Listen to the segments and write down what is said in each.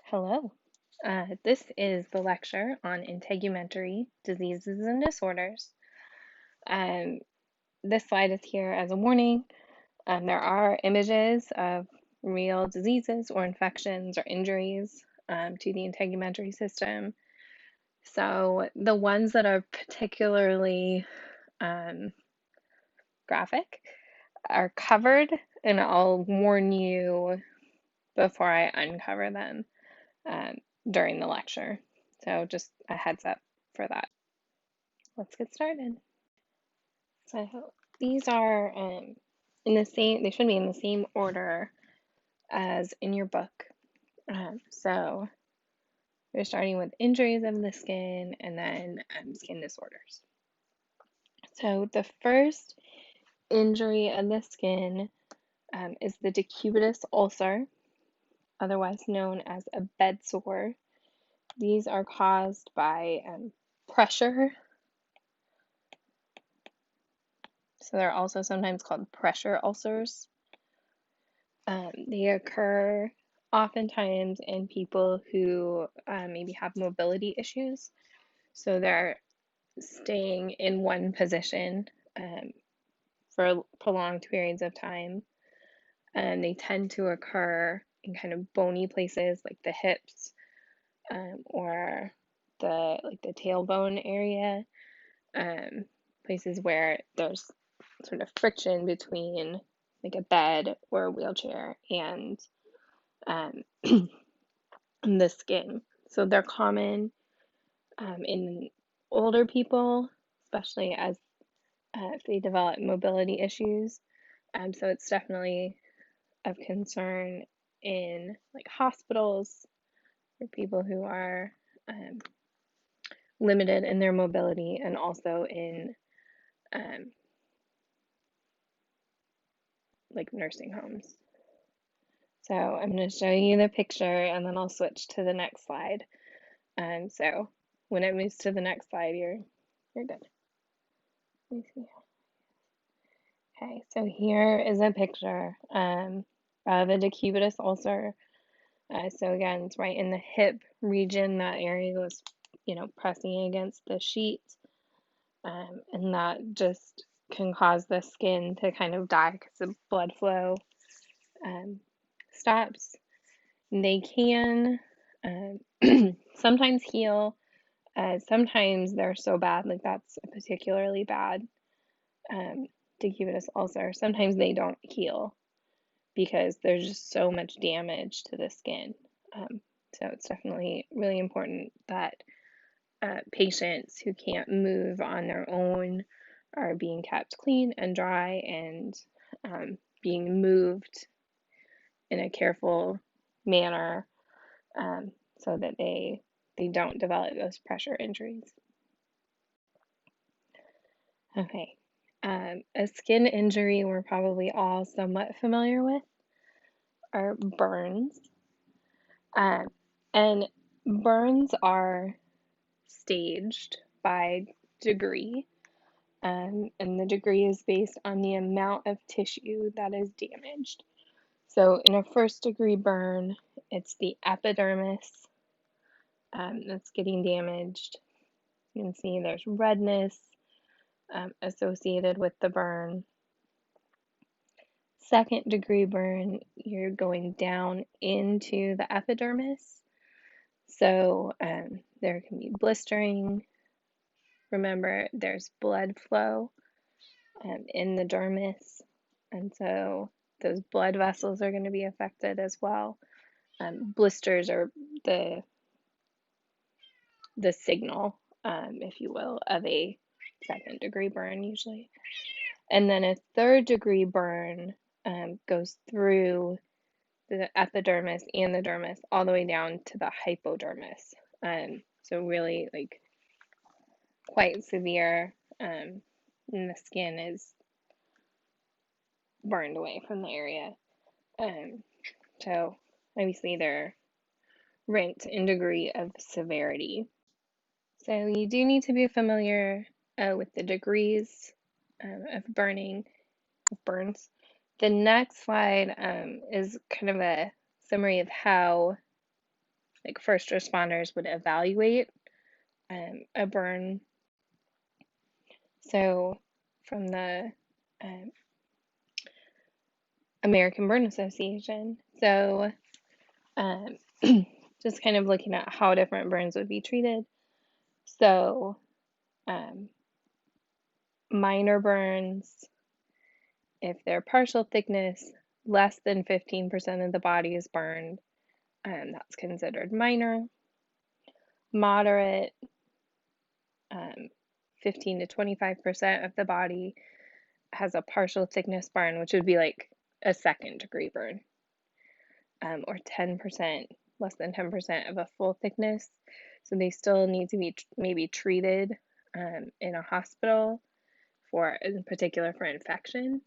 Hello. This is the lecture on integumentary diseases and disorders. Um, this slide is here as a warning. There are images of real diseases or infections or injuries to the integumentary system. So the ones that are particularly um, graphic are covered, and I'll warn you before I uncover them um, during the lecture. So just a heads up for that. Let's get started. So these are in the same, they should be in the same order as in your book. So we're starting with injuries of the skin and then skin disorders. So the first injury of the skin is the decubitus ulcer, otherwise known as a bed sore. These are caused by pressure. So they're also sometimes called pressure ulcers. They occur oftentimes in people who maybe have mobility issues. So they're staying in one position for prolonged periods of time. And they tend to occur in kind of bony places like the hips or the tailbone area, places where there's sort of friction between like a bed or a wheelchair and um, the skin. So they're common in older people, especially as if they develop mobility issues. So it's definitely of concern in like hospitals for people who are um, limited in their mobility, and also in um, like nursing homes. So I'm going to show you the picture and then I'll switch to the next slide. So when it moves to the next slide, you're good. Let me see. Okay, so here is a picture of a decubitus ulcer. So again, it's right in the hip region. That area was, pressing against the sheet, and that just can cause the skin to kind of die because the blood flow stops. They can sometimes heal. Sometimes they're so bad, like that's a particularly bad decubitus ulcer. Sometimes they don't heal because there's just so much damage to the skin. So it's definitely really important that patients who can't move on their own are being kept clean and dry and being moved in a careful manner so that they don't develop those pressure injuries. Okay, a skin injury we're probably all somewhat familiar with are burns. And burns are staged by degree, and the degree is based on the amount of tissue that is damaged. So in a first degree burn, it's the epidermis that's getting damaged. You can see there's redness associated with the burn. Second degree burn, you're going down into the epidermis. So there can be blistering. Remember, there's blood flow in the dermis, and so those blood vessels are going to be affected as well. Blisters are the signal, if you will, of a second degree burn usually. And then a third degree burn goes through the epidermis and the dermis all the way down to the hypodermis. So really like quite severe, and the skin is burned away from the area. So obviously they're ranked in degree of severity. So you do need to be familiar with the degrees of burns. The next slide is kind of a summary of how like first responders would evaluate a burn. So from the American Burn Association. So just kind of looking at how different burns would be treated. So minor burns, if they're partial thickness, less than 15% of the body is burned, that's considered minor. Moderate, 15 to 25% of the body has a partial thickness burn, which would be like a second-degree burn, or 10%, less than 10% of a full thickness. So they still need to be maybe treated in a hospital in particular for infection,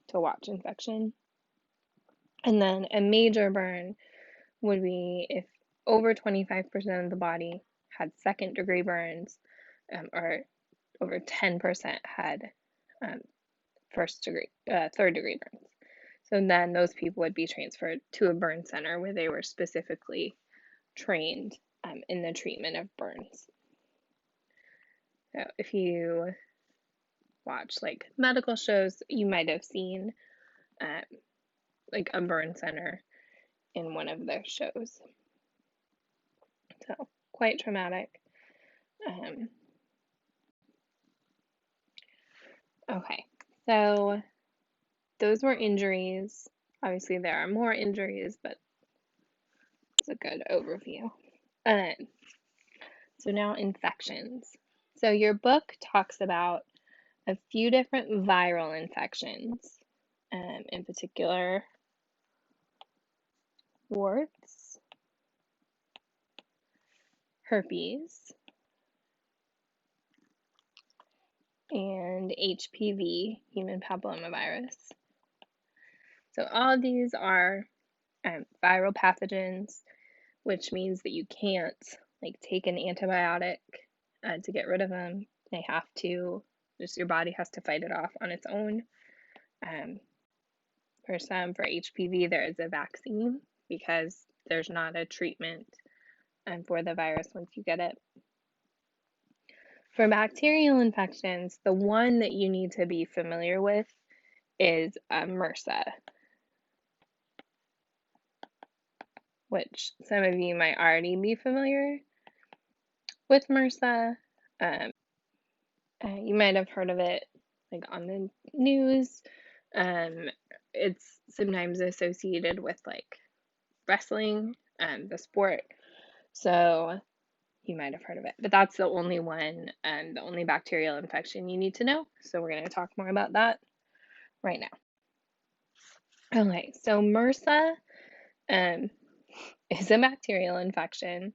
to watch infection. And then a major burn would be if over 25% of the body had second-degree burns, or over 10% had third-degree burns. So then those people would be transferred to a burn center where they were specifically trained in the treatment of burns. So if you watch like medical shows, you might have seen like a burn center in one of their shows. So quite traumatic. Okay, so those were injuries. Obviously, there are more injuries, but it's a good overview. So now infections. So your book talks about a few different viral infections, in particular warts, herpes, and HPV, human papillomavirus. So all of these are viral pathogens, which means that you can't like take an antibiotic to get rid of them. They have to, just your body has to fight it off on its own. For HPV, there is a vaccine because there's not a treatment for the virus once you get it. For bacterial infections, the one that you need to be familiar with is MRSA, which some of you might already be familiar with MRSA. You might have heard of it like on the news. It's sometimes associated with like wrestling, the sport. So you might have heard of it, but that's the only one and the only bacterial infection you need to know. So we're going to talk more about that right now. Okay, so MRSA is a bacterial infection.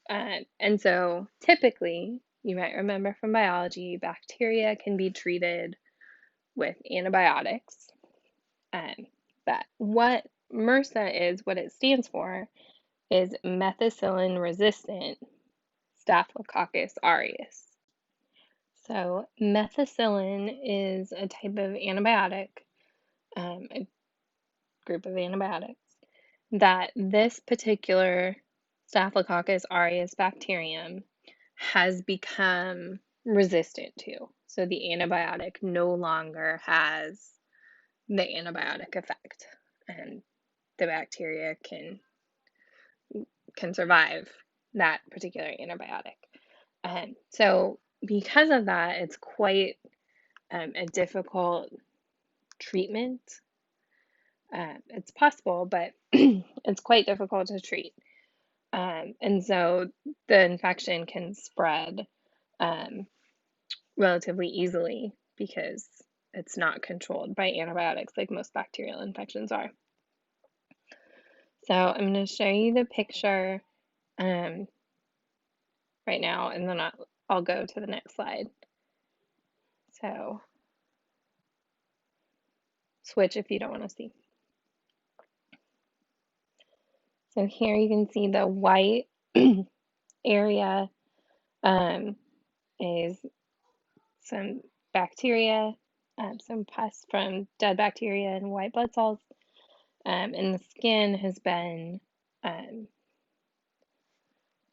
And so typically, you might remember from biology, bacteria can be treated with antibiotics. But what MRSA is, what it stands for, is methicillin resistant Staphylococcus aureus. So methicillin is a type of antibiotic, a group of antibiotics, that this particular Staphylococcus aureus bacterium has become resistant to. So the antibiotic no longer has the antibiotic effect, and the bacteria can survive that particular antibiotic. So because of that, it's quite a difficult treatment. It's possible, but it's quite difficult to treat. And so the infection can spread relatively easily because it's not controlled by antibiotics like most bacterial infections are. So I'm going to show you the picture right now, and then I'll go to the next slide. So switch if you don't want to see. So here you can see the white area is some bacteria, some pus from dead bacteria and white blood cells. And the skin has been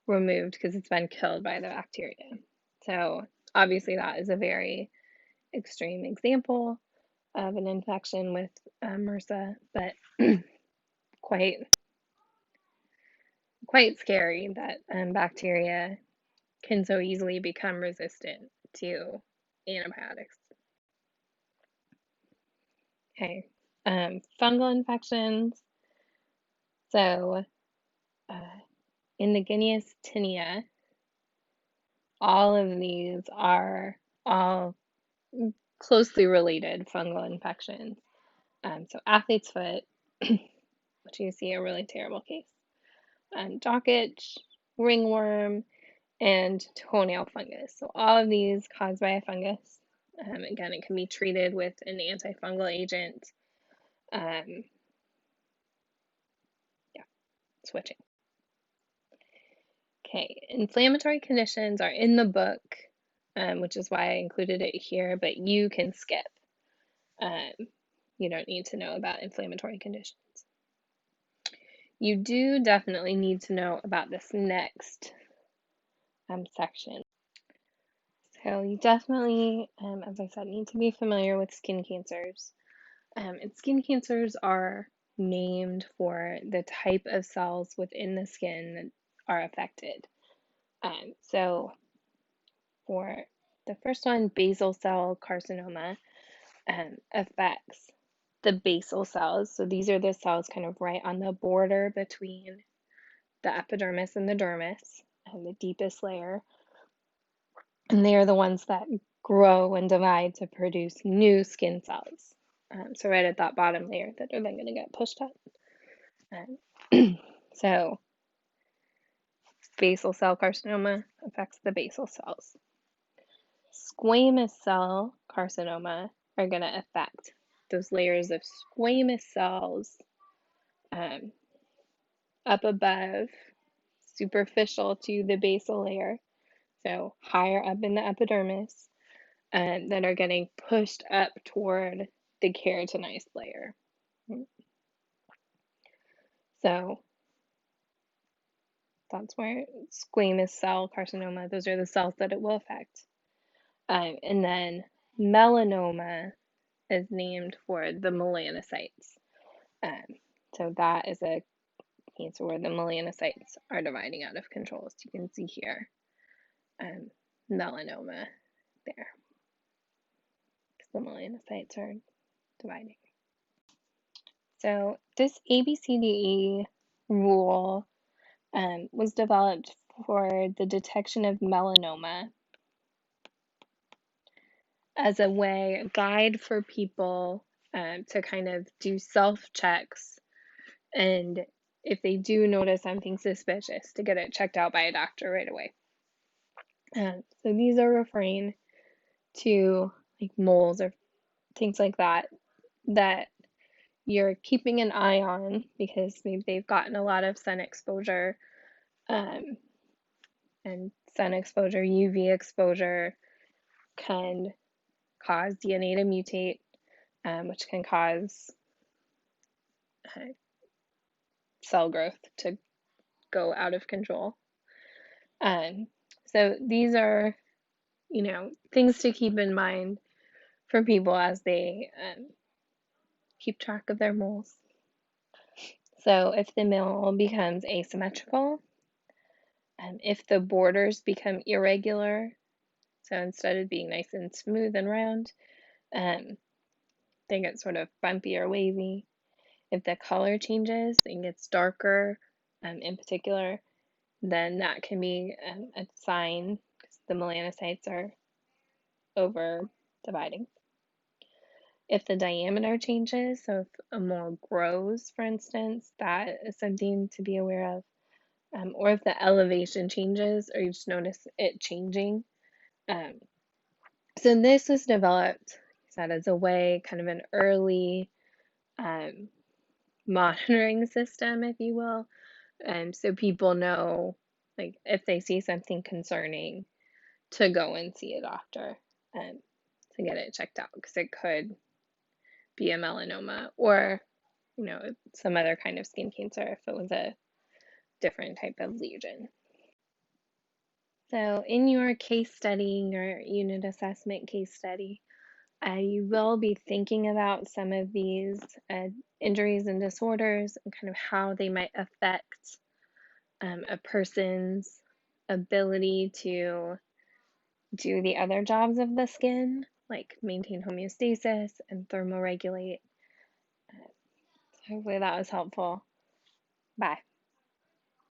removed because it's been killed by the bacteria. So obviously that is a very extreme example of an infection with MRSA, but quite scary that bacteria can so easily become resistant to antibiotics. Okay, fungal infections. So in the Guineas tinea, all of these are all closely related fungal infections. So athlete's foot, which you see a really terrible case, jock itch, ringworm, and toenail fungus. So all of these caused by a fungus. Again, it can be treated with an antifungal agent. Switching. Okay, inflammatory conditions are in the book, which is why I included it here, but you can skip. You don't need to know about inflammatory conditions. You do definitely need to know about this next section. So you definitely, as I said, need to be familiar with skin cancers. And skin cancers are named for the type of cells within the skin that are affected. So for the first one, basal cell carcinoma, affects the basal cells. So these are the cells kind of right on the border between the epidermis and the dermis, and the deepest layer. And they are the ones that grow and divide to produce new skin cells. So right at that bottom layer that are then going to get pushed up. So basal cell carcinoma affects the basal cells. Squamous cell carcinoma are going to affect those layers of squamous cells up above, superficial to the basal layer, so higher up in the epidermis, that are getting pushed up toward the keratinized layer. So that's where squamous cell carcinoma, those are the cells that it will affect. And then melanoma is named for the melanocytes. So that is a cancer where the melanocytes are dividing out of control. So you can see here, melanoma there. The melanocytes are dividing. So this ABCDE rule was developed for the detection of melanoma as a way, a guide for people to kind of do self-checks, and if they do notice something suspicious, to get it checked out by a doctor right away. So these are referring to like moles or things like that you're keeping an eye on because maybe they've gotten a lot of sun exposure, and sun exposure, UV exposure can cause DNA to mutate, which can cause cell growth to go out of control. So these are, things to keep in mind for people as they keep track of their moles. So if the mole becomes asymmetrical, if the borders become irregular, so instead of being nice and smooth and round, they get sort of bumpy or wavy. If the color changes and gets darker, in particular, then that can be a sign because the melanocytes are over dividing. If the diameter changes, so if a mole grows, for instance, that is something to be aware of. Or if the elevation changes or you just notice it changing. So this was developed, as a way, kind of an early monitoring system, if you will. So people know, like, if they see something concerning, to go and see a doctor to get it checked out, because it could be a melanoma or, some other kind of skin cancer if it was a different type of lesion. So in your case study, your unit assessment case study, you will be thinking about some of these injuries and disorders and kind of how they might affect a person's ability to do the other jobs of the skin, like maintain homeostasis and thermoregulate. Hopefully that was helpful. Bye.